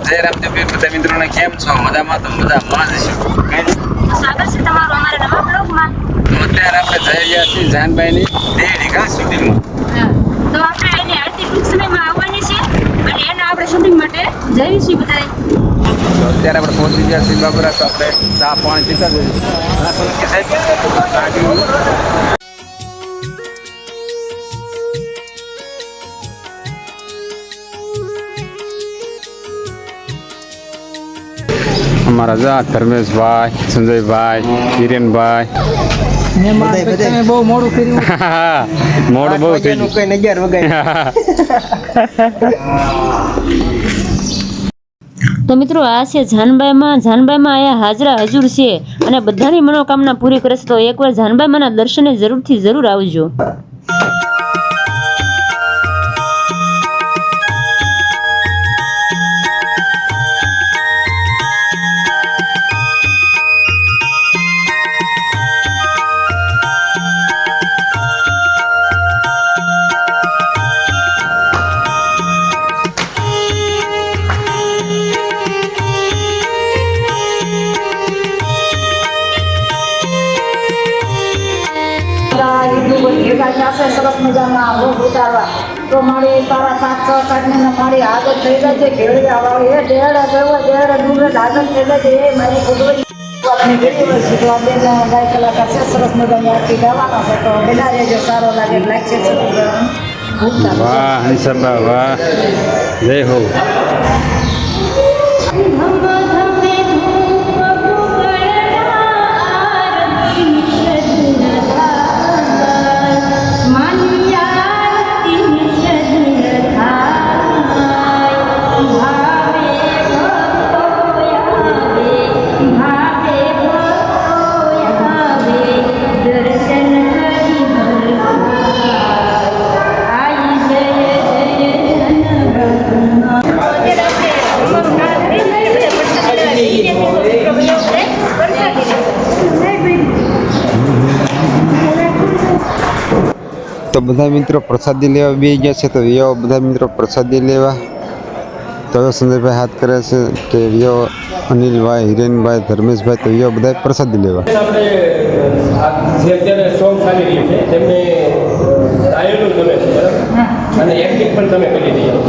જય રામદેવ બધા મિત્રોને કેમ છો? મજામાં તો મજામાં જ છો. સ્વાગત છે તમારું અમારા નવા બ્લોગમાં. અત્યારે આપણે જઈ રહ્યા છીએ જાનભાઈની દેડી કા શૂટિંગમાં. તો આપણે એની આરતી ટૂંક સમયમાં આવવાની છે અને એના આપણે શૂટિંગ માટે જઈએ છીએ બધાય. તો અત્યારે આપણે પહોંચી ગયા છીએ બાબરા. તો આપણે ચા પાણી પીતા જઈએ. અમારા જા ધર્મેશભાઈ, સંજયભાઈ, કિરણભાઈ બહુ મોડું કર્યું. મોડું બહુ થઈ ગયું. 11 વાગે. તો મિત્રો આ છે જાનબાઈમાં અહીંયા હાજરા હજુર છે અને બધાની મનોકામના પૂરી કરે છે. તો એકવાર જાનબાઈમાંના દર્શને જરૂર આવજો. સરસ મજાના બહુ ઉતારવા તો મારી તારા 7-6 મારી આગળ થઈ જાય છે. ઘેરડા વાળી એ ડેડા દૂર આગળ થઈ જાય છે. એ મારી ખોટવી આપની ઘણી વર્ષ તો આ બેન ગાય કલાકાર છે. સરસ મજાની આરતી ગાવાના છે. તો બેના રેજો સારો લાગશે. વાહ હંસબા વાહ, જય હો. તો બધા મિત્રો પ્રસાદી લેવા બે ગયા છે. તો યો બધા મિત્રો પ્રસાદી લેવા. તો સંજયભાઈ હાથ કરે છે કે યો અનિલભાઈ, હિરેનભાઈ, ધર્મેશભાઈ, તો યો બધા પ્રસાદી લેવા. આપણે જે અત્યારે સોંગ ચાલી રહ્યું છે તેમને ગાયેલું ગમે છે બરાબર, અને એક્ટિંગ પણ તમે કરી રહ્યા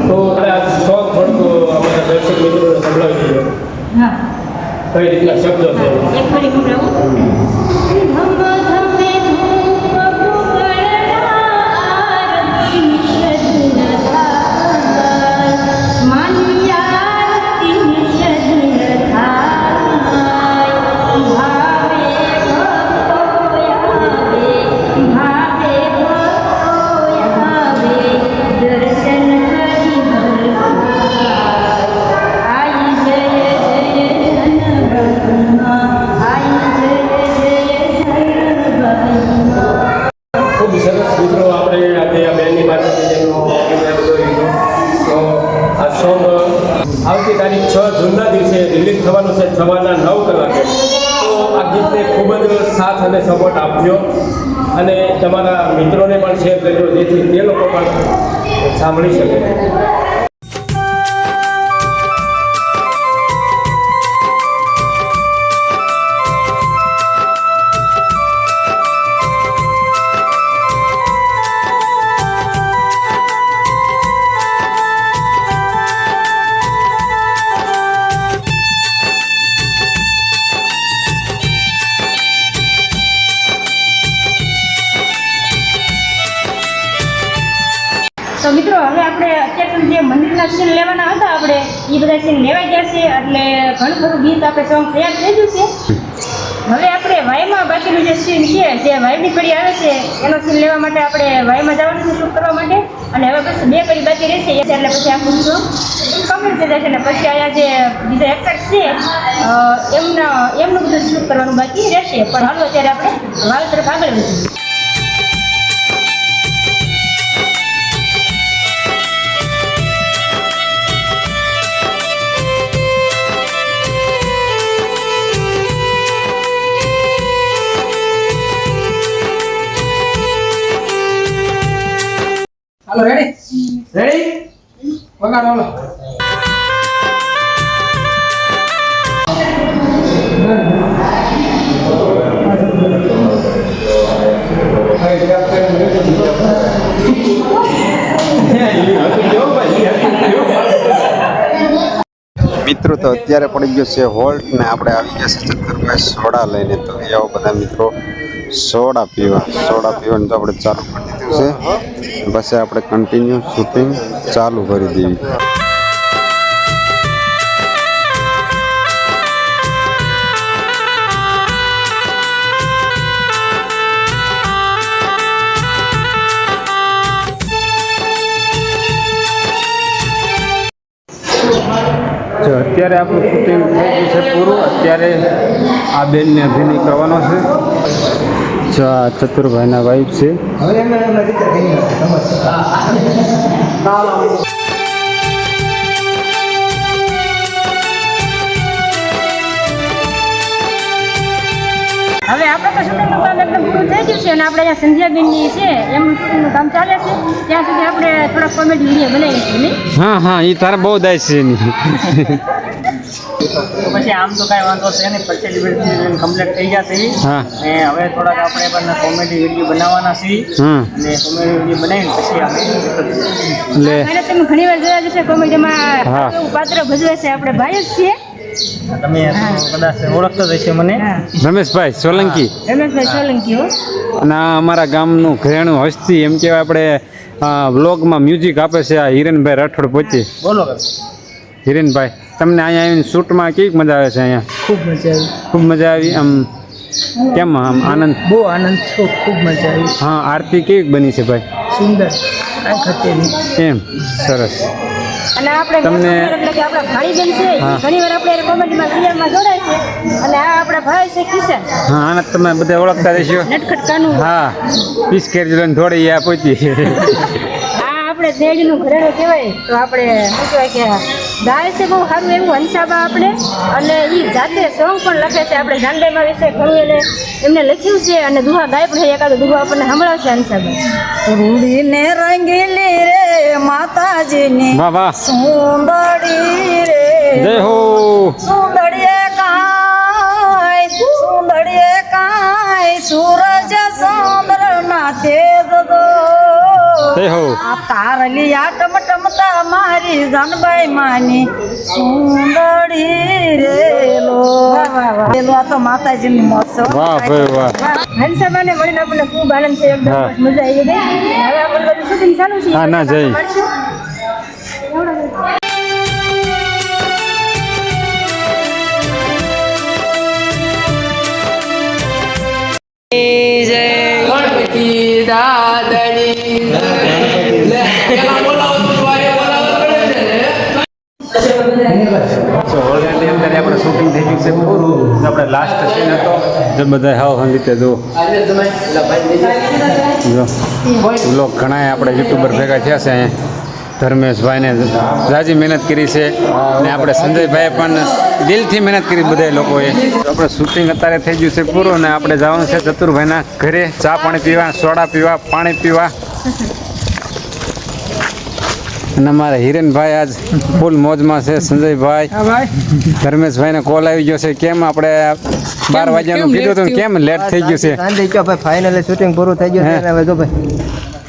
તો આ સોંગ થોડુંક અમારા દર્શક મિત્રોને સંભળાવી દઈએ. કઈ રીતના શબ્દો છે. ખૂબ સરસ મિત્રો, આપણે આજે આ બેનની પાસેથી જેનો તો આ સોંગ આવતી તારીખ 6 જૂનના દિવસે રિલીઝ થવાનું છે સવારના 9 કલાકે. તો આ ગીતને ખૂબ જ સાથ અને સપોર્ટ આપજો અને તમારા મિત્રોને પણ શેર કરજો જેથી તે લોકો પણ સાંભળી શકે. તો મિત્રો હવે આપણે અત્યાર સુધી જે મંદિરના સીન લેવાના હતા આપણે એ બધા સીન લેવાઈ ગયા છે. એટલે ઘણું ખરું ગીત આપણે સોંગ તૈયાર થઈ ગયું છે. હવે આપણે વાયમાં બાકીનું જે સીન છે, જે વાયની કડી આવે છે એનો સીન લેવા માટે આપણે વાયમાં જવાનું છે શૂટ કરવા માટે. અને હવે બસ 2 કડી બાકી રહેશે એટલે પછી આખું શો કમ્પ્લીટ થઈ જશે. અને પછી અહીંયા જે બીજા એક્ટર છે એમનું બધું શૂટ કરવાનું બાકી રહેશે. પણ હાલો અત્યારે આપણે વાવ તરફ આગળ વધીએ. હાલો રેડી વગાડો હાલો. મિત્રો તો અત્યારે પડી ગયો છે હોલ્ટ ને આપણે આવી ગયા છે ચતુરભાઈ સોડા લઈને. તો આવો બધા મિત્રો સોડા પીવાનું તો આપણે ચાલુ કરી દીધું છે. પછી આપણે કન્ટિન્યુ શૂટિંગ ચાલુ કરી દેવી. જો અત્યારે આપણું શૂટિંગ થઈ ગયું છે પૂરું. અત્યારે આ બેનને અભિનય કરવાનો છે. જો આ ચતુરભાઈના વાઈફ છે. હવે આપણે તો શૂટિંગનું કામ એકદમ પૂરું થઈ ગયું છે અને આપણે અહીંયા સંધ્યાબેનની છે એમનું શૂટિંગનું કામ ચાલે છે. ત્યાં સુધી આપણે થોડાક કોમેડી વિડીયો બનાવીએ છીએ નહીં? હા એ તારે બહુ દાય છે એની. તો પછી આમ તો કાંઈ વાંધો છે નહીં, 25 કમ્પ્લીટ થઈ જશે. હા ને હવે થોડાક આપણે પણ કોમેડી વિડીયો બનાવવાના છીએ હા અને કોમેડી વિડીયો બનાવીને પછી આપણે લે પહેલા તમે ઘણી વાર જોયા જશે કોમેડીમાં હા. એવું પાત્ર ભજવે છે આપણે ભાઈ જ છીએ. તમે કદાચ ઓળખતા જ હશે મને. હા, રમેશભાઈ સોલંકી રમેશભાઈ સોલંકી હો. અને આ અમારા ગામનું ઘરેણું હસ્તી એમ કહેવાય. આપણે વ્લોગમાં મ્યુઝિક આપે છે આ હિરેનભાઈ રાઠોડ પોતે. બોલો હિરેનભાઈ, તમને અહીંયા આવીને શૂટમાં કેવી મજા આવે છે? અહીંયા ખૂબ મજા આવી, ખૂબ મજા આવી. આમ કેમ આમ આનંદ? બહુ આનંદ થયો, ખૂબ મજા આવી, હા, આરતી કેવી બની છે ભાઈ? સુંદર, કાંઈ ખર્ચે નહીં. એમ સરસ. અને આપણે તમને- એટલે કે આપણા ભાઈબેન છે હા. ઘણી વાર આપણે કોમેડીમાં ક્રિયામાં જોડાય છે અને આ આપણા ભાઈ છે કિશન, હા, આને તમે બધા ઓળખતા રહેશો. નટખટ કાનું. હા, પીસ કેરી દોડી આ પહોંચી. આ આપણે તેજનું ઘરેણું કહેવાય. તો આપણે શું કહેવાય કે ગાય છે બહુ સારું એવું હંસાબા આપણે, અને એ જાતે સોંગ પણ લખે છે. આપણે જાનબાઈમાં વિશે ઘણું એમને લખ્યું છે અને દુહા ગાય પણ છે. એકાદો દુહા આપણને સંભળાવશે હંસાબા. રૂડીને રંગીલી રે માતાજીની વાહ વાહ, સુંદરી રે જય હો. સુંદરીએ કાંઈ સૂરજ ચંદ્ર ના તેજ દો જય હો. આ તારલિયા ટમટમતા મારી જાનબાઈ માની સુંદરી રે લો પેલો આ તો માતાજીની મોસમ. વાહ ભાઈ વાહ. હંસાબાને મળીને આપણને ખૂબ આનંદ થયો, એકદમ હા. મજા આવી ગઈ. હવે આપણે બધું શૂટિંગ ચાલુ છે. હા, ના, જય. મળશું. સો ઓલરેડી અંદર આપણે શૂટિંગ થઈ ગયું છે પૂરું. આપણે લાસ્ટ સીન હતો જે બધા હાવ સંગીતે જો લોક ઘણા આપણે યુટ્યુબર ભેગા થયા છે. અહીંયા ધર્મેશભાઈને જાજી મહેનત કરી છે ને આપણે સંજયભાઈએ પણ દિલથી મહેનત કરી બધા લોકોએ. આપણે શૂટિંગ અત્યારે થઈ ગયું છે પૂરું ને આપણે જવાનું છે ચતુરભાઈના ઘરે ચા પાણી પીવા, સોડા પીવા, પાણી પીવા. અને અમારા હિરેનભાઈ આજ ફૂલ મોજમાં છે. સંજયભાઈ, ધર્મેશભાઈને કોલ આવી ગયો છે. કેમ આપણે 12 વાગ્યાનું કીધું હતું ને કેમ લેટ થઈ ગયું છે? સાંજે કયો ભાઈ ફાઇનલી શૂટિંગ પૂરું થઈ ગયું છે અને હવે જો ભાઈ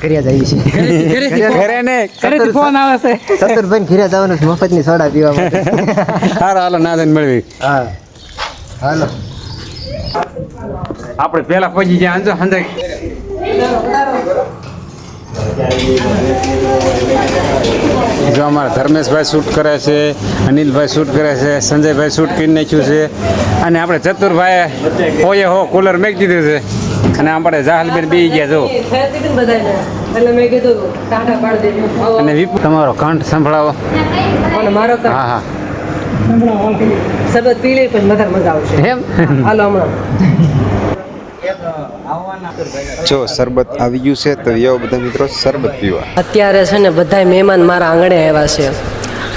ઘરે જઈએ છીએ. ઘરે ને ઘરેથી ફોન આવે છે સત્તરભાઈ ઘરે જવાનું છે મફતની સોડા પીવા માટે. હારો હાલો ના જઈને મળવી. હા હાલો. આપણે પહેલા પહોંચી ગયા અંજો સંજય. જો અમારા ધર્મેશભાઈ શૂટ કરે છે, અનિલભાઈ શૂટ કરે છે, સંજયભાઈ શૂટ કરી નાખ્યું છે અને આપણે ચતુરભાઈ ઓએ હો કુલર મેકી દીધું છે અને આપણે જાહલબેન બી ગયા જો. એટલે મેં કીધું ટાટા પાડી દેજો. અને વિપુ તમારો કંઠ સંભળાવો. અને મારો તો હા હા શરબત પી લે પછી વધારે મજા આવશે. એમ હાલો હમણાં જો શરબત આવી ગયું છે તો એવો બધા મિત્રો શરબત પીવા. અત્યારે છે ને બધા મહેમાન મારા આંગણે આવ્યા છે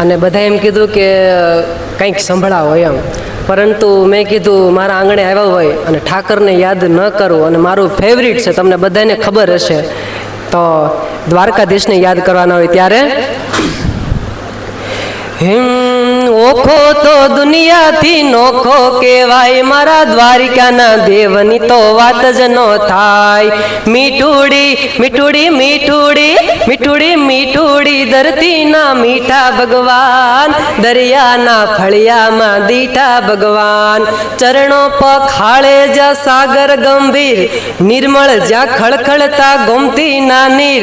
અને બધા એમ કીધું કે કંઈક સંભળાવો એમ. પરંતુ મેં કીધું મારા આંગણે આવ્યા હોય અને ઠાકરને યાદ ન કરવું અને મારું ફેવરિટ છે, તમને બધાને ખબર હશે, તો દ્વારકાધીશને યાદ કરવાના હોય ત્યારે ઓખો તો દુનિયાથી નોખો કહેવાય મારા દ્વારિકાના દેવની તો વાત જ ન થાય મીઠુડી મીઠુડી મીઠુડી મીઠુડી મીઠુડી ધરતીના મીઠા ભગવાન દરિયાના ફળિયામાં દીઠા ભગવાન ચરણો પખાળે જા સાગર ગંભીર નિર્મળ જ્યાં ખળખળતા ગોમતી ના નીર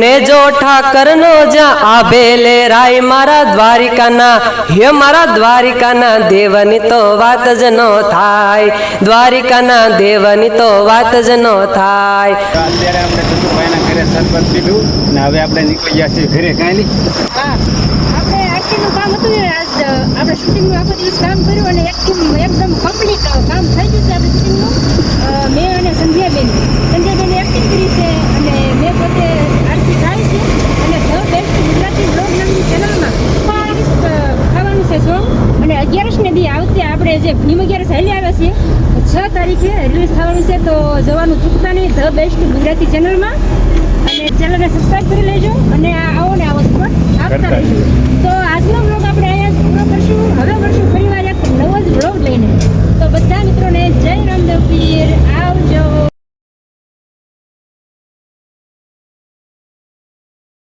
ને જો ઠાકરનો જ્યાં આભેલે રાય મારા દ્વારિકાના હે મારા દ્વારિકાના દેવની તો વાત જ ન થાય દ્વારિકાના દેવની તો વાત જ ન થાય અત્યારે આપણે ચંદુભાઈના ઘરે સરબત પીધું ને હવે આપણે નીકળી ગયા છીએ ઘરે કાંઈ નહીં હા આપણે એક્ટિંગનું કામ હતું ને આજ આપણે શૂટિંગનું આખો દિવસ કામ કર્યું અને એકદમ કમ્પ્લીટ કામ થઈ ગયું છે આપણે શૂટિંગનું મેં અને સંધ્યાબેને એક્ટિંગ કરી છે અને મેં પોતે આરતી ગાય છે અને ધ બેસ્ટ ગુજરાતી બ્લોગ નામની ચેનલમાં ખાવાનું છે સોંગ અને 11ને દી આવતી આપણે જે ભીમ 11 હાલી આવે છે 6 તારીખે રિલીઝ થવાનું છે તો જવાનું ચૂકતા નહીં ધ બેસ્ટ ગુજરાતી ચેનલમાં અને ચેનલને સબસ્ક્રાઈબ કરી લેજો અને આવો